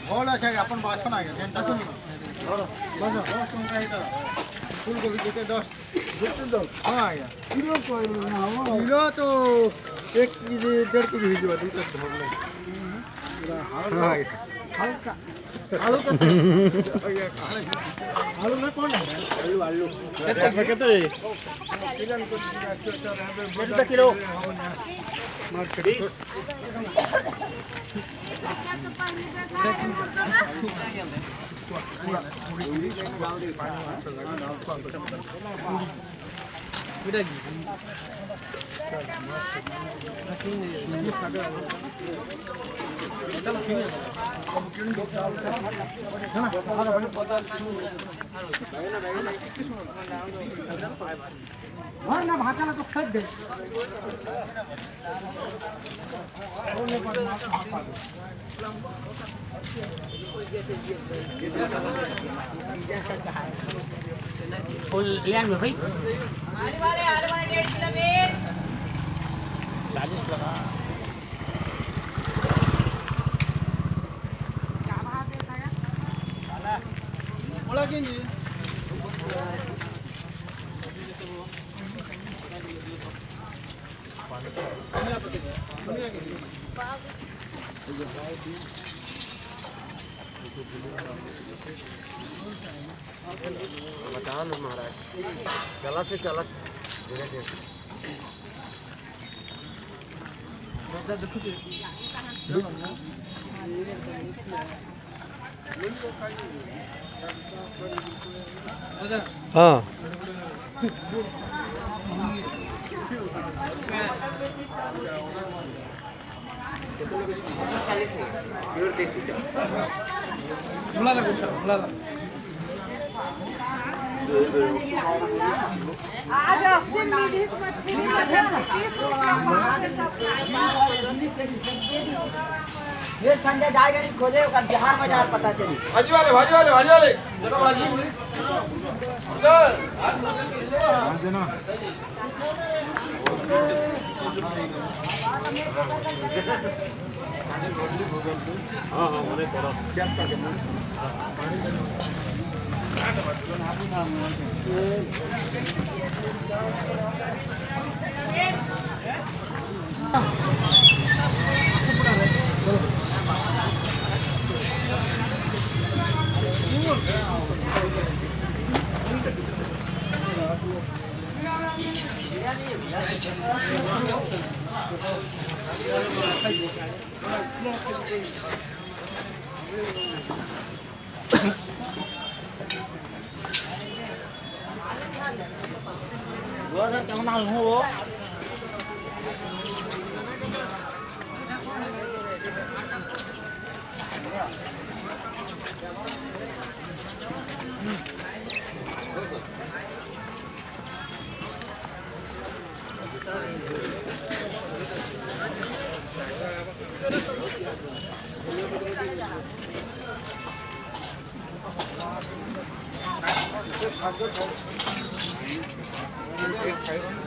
ଭଲ ଅଛି ଆଜ୍ଞା ଆପଣ ବାସନ ଆଜ୍ଞା ଯେନ୍ତା ଫୁଲକୋବି କେତେ 10 ହଁ ଆଜ୍ଞା କିଲୋ ତ 1 କେଜି 1.5 କେଜି ହେଇଯିବ ଦୁଇଟା ଧରଲେ ହାଲକା ଆଳୁ କେତେ ଆଳୁ ନା କ'ଣ ଆଳୁ କେତେ କିଲୋ ना भाषा तो फेंक दे फुल लिया में भाई आलू वाले 1.5 किलो में 40 लगा क्या भाव देता है वाला बोला कि जी बताओ ना महाराज चला थे धीरे धीरे हाँ आज 80 मिनट ये संजय जाएगा नहीं खोजे बिहार बाजार पता चली भाजी वाले चलो भाजी हाँ हाँ मैंने करा क्या करना কেমন হবো खाइबा